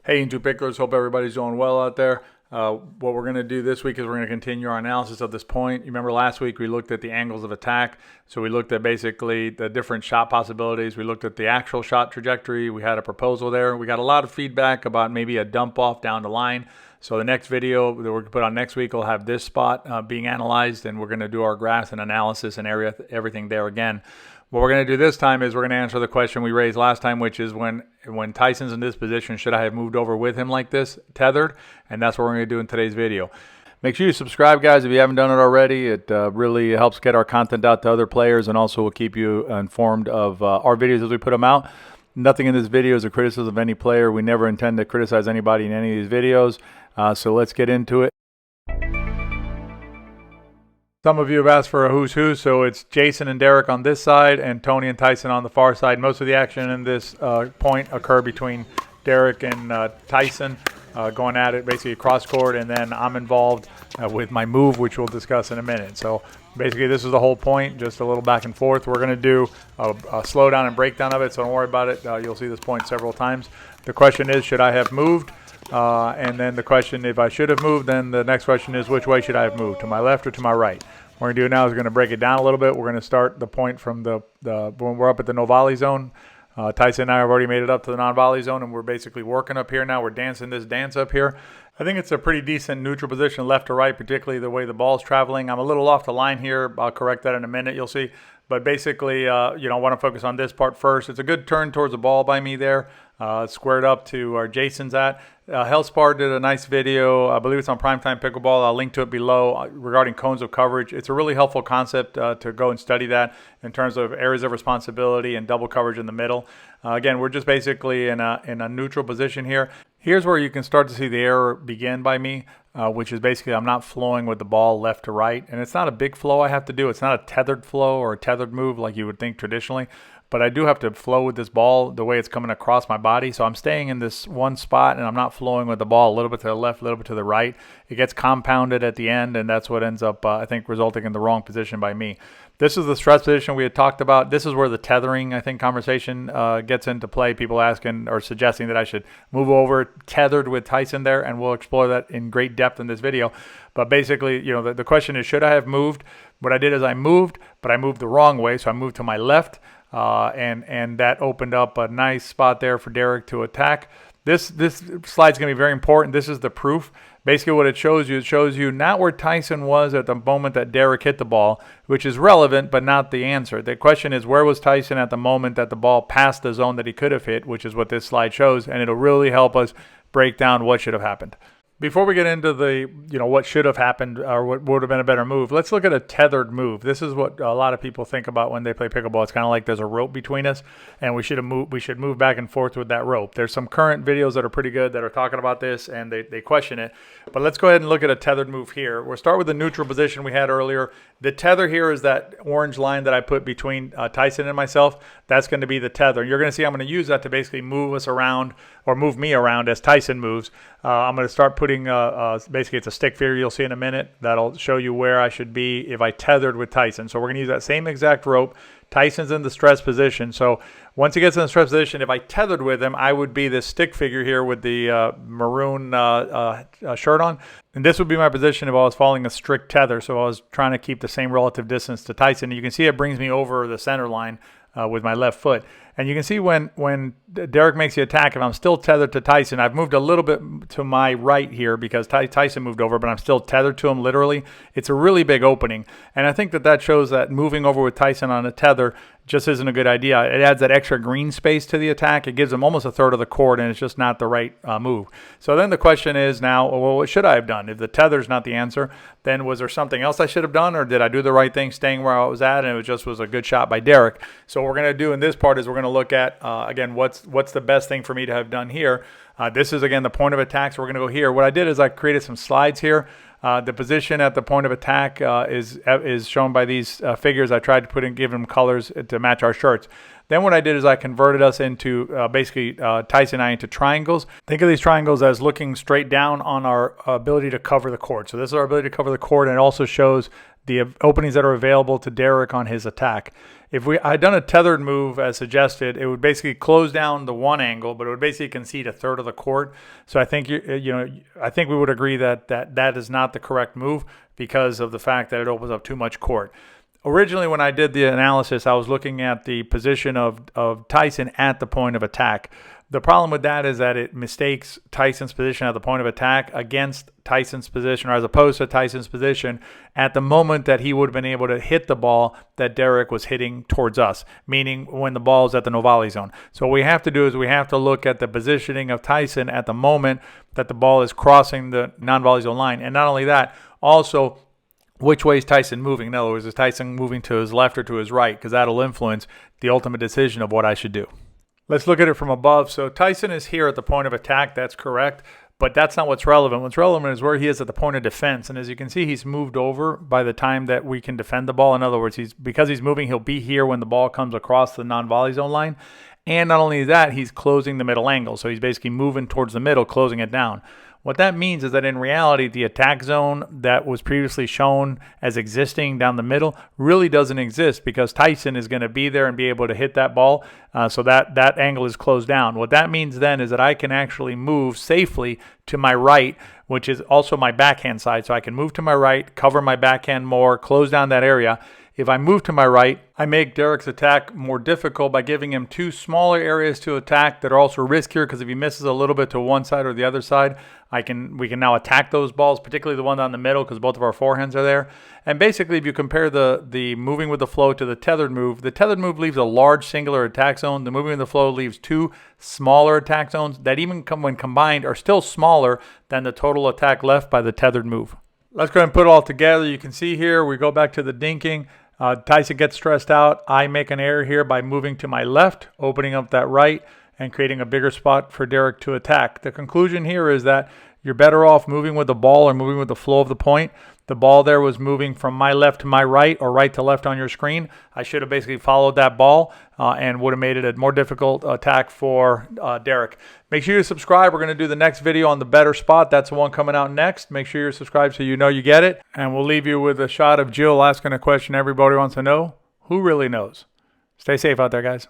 Hey, In2Picklers, hope everybody's doing well out there. What we're going to do this week is we're going to continue our analysis of this point. You remember last week we looked at the angles of attack. So we looked at basically the different shot possibilities. We looked at the actual shot trajectory. We had a proposal there. We got a lot of feedback about maybe a dump off down the line. So the next video that we're going to put on next week will have this spot being analyzed, and we're going to do our graphs and analysis and everything there again. What we're going to do this time is we're going to answer the question we raised last time, which is when Tyson's in this position, should I have moved over with him like this, tethered? And that's what we're going to do in today's video. Make sure you subscribe, guys, if you haven't done it already. It really helps get our content out to other players, and also will keep you informed of our videos as we put them out. Nothing in this video is a criticism of any player. We never intend to criticize anybody in any of these videos. So let's get into it. Some of you have asked for a who's who, so it's Jason and Derrick on this side and Tony and Tyson on the far side. Most of the action in this point occur between Derrick and Tyson going at it basically across court, and then I'm involved with my move, which we'll discuss in a minute. So basically this is the whole point, just a little back and forth. We're going to do a slowdown and breakdown of it, so don't worry about it. You'll see this point several times. The question is, should I have moved? And then the question, if I should have moved, then the next question is, which way should I have moved, to my left or to my right? What we're going to do now is we're going to break it down a little bit. We're going to start the point from when we're up at the no-volley zone. Tyson and I have already made it up to the non-volley zone, and we're basically working up here now. We're dancing this dance up here. I think it's a pretty decent neutral position left to right, particularly the way the ball's traveling. I'm a little off the line here. I'll correct that in a minute, you'll see. But basically, I want to focus on this part first. It's a good turn towards the ball by me there. Squared up to where Jason's at. Hellspar did a nice video. I believe it's on Prime Time Pickleball. I'll link to it below regarding cones of coverage. It's a really helpful concept to go and study that in terms of areas of responsibility and double coverage in the middle. Again, we're just basically in a neutral position here. Here's where you can start to see the error begin by me, which is basically I'm not flowing with the ball left to right. And it's not a big flow I have to do. It's not a tethered flow or a tethered move like you would think traditionally. But I do have to flow with this ball the way it's coming across my body. So I'm staying in this one spot, and I'm not flowing with the ball a little bit to the left, a little bit to the right. It gets compounded at the end, and that's what ends up, I think, resulting in the wrong position by me. This is the stress position we had talked about. This is where the tethering, I think, conversation gets into play. People asking or suggesting that I should move over tethered with Tyson there, and we'll explore that in great depth in this video. But basically, the question is, should I have moved? What I did is I moved, but I moved the wrong way, so I moved to my left. And that opened up a nice spot there for Derrick to attack. This slide's going to be very important. This is the proof. Basically what it shows you not where Tyson was at the moment that Derrick hit the ball, which is relevant but not the answer. The question is, where was Tyson at the moment that the ball passed the zone that he could have hit, which is what this slide shows, and it'll really help us break down what should have happened. Before we get into the, what should have happened or what would have been a better move, let's look at a tethered move. This is what a lot of people think about when they play pickleball. It's kind of like there's a rope between us, and we should move back and forth with that rope. There's some current videos that are pretty good that are talking about this, and they question it. But let's go ahead and look at a tethered move here. We'll start with the neutral position we had earlier. The tether here is that orange line that I put between Tyson and myself. That's going to be the tether. You're going to see I'm going to use that to basically move us around or move me around as Tyson moves. I'm going to start putting, basically it's a stick figure you'll see in a minute. That'll show you where I should be if I tethered with Tyson. So we're going to use that same exact rope. Tyson's in the stress position. So once he gets in the stress position, if I tethered with him, I would be this stick figure here with the maroon shirt on. And this would be my position if I was following a strict tether. So I was trying to keep the same relative distance to Tyson. You can see it brings me over the center line with my left foot. And you can see when Derrick makes the attack, if I'm still tethered to Tyson, I've moved a little bit to my right here because Tyson moved over, but I'm still tethered to him literally. It's a really big opening. And I think that shows that moving over with Tyson on a tether just isn't a good idea. It adds that extra green space to the attack. It gives him almost a third of the court, and it's just not the right move. So then the question is now, well, what should I have done? If the tether's not the answer, then was there something else I should have done, or did I do the right thing staying where I was at, and it just was a good shot by Derrick? So what we're going to do in this part is we're going to look at, again, what's the best thing for me to have done here. This is, again, the point of attack, so we're going to go here. What I did is I created some slides here. The position at the point of attack is shown by these figures. I tried to give them colors to match our shirts. Then what I did is I converted us into basically Tyson and I into triangles. Think of these triangles as looking straight down on our ability to cover the court. So this is our ability to cover the court, and it also shows the openings that are available to Derrick on his attack. If I'd done a tethered move as suggested, it would basically close down the one angle, but it would basically concede a third of the court. So I think I think we would agree that that is not the correct move because of the fact that it opens up too much court. Originally, when I did the analysis, I was looking at the position of Tyson at the point of attack. The problem with that is that it mistakes Tyson's position at the point of attack against Tyson's position, or as opposed to Tyson's position at the moment that he would have been able to hit the ball that Derrick was hitting towards us, meaning when the ball is at the no-volley zone. So what we have to do is we have to look at the positioning of Tyson at the moment that the ball is crossing the non-volley zone line. And not only that, also which way is Tyson moving? In other words, is Tyson moving to his left or to his right? Because that'll influence the ultimate decision of what I should do. Let's look at it from above. So Tyson is here at the point of attack. That's correct. But that's not what's relevant. What's relevant is where he is at the point of defense. And as you can see, he's moved over by the time that we can defend the ball. In other words, because he's moving, he'll be here when the ball comes across the non-volley zone line. And not only that, he's closing the middle angle. So he's basically moving towards the middle, closing it down. What that means is that in reality, the attack zone that was previously shown as existing down the middle really doesn't exist because Tyson is going to be there and be able to hit that ball. So that angle is closed down. What that means then is that I can actually move safely to my right, which is also my backhand side. So I can move to my right, cover my backhand more, close down that area. If I move to my right, I make Derrick's attack more difficult by giving him two smaller areas to attack that are also riskier because if he misses a little bit to one side or the other side, we can now attack those balls, particularly the one down the middle because both of our forehands are there. And basically, if you compare the moving with the flow to the tethered move leaves a large singular attack zone. The moving with the flow leaves two smaller attack zones that even when combined are still smaller than the total attack left by the tethered move. Let's go ahead and put it all together. You can see here, we go back to the dinking. Tyson gets stressed out. I make an error here by moving to my left, opening up that right, and creating a bigger spot for Derrick to attack. The conclusion here is that you're better off moving with the ball or moving with the flow of the point. The ball there was moving from my left to my right or right to left on your screen. I should have basically followed that ball and would have made it a more difficult attack for Derrick. Make sure you subscribe. We're going to do the next video on the better spot. That's the one coming out next. Make sure you're subscribed so you know you get it. And we'll leave you with a shot of Jill asking a question everybody wants to know. Who really knows? Stay safe out there, guys.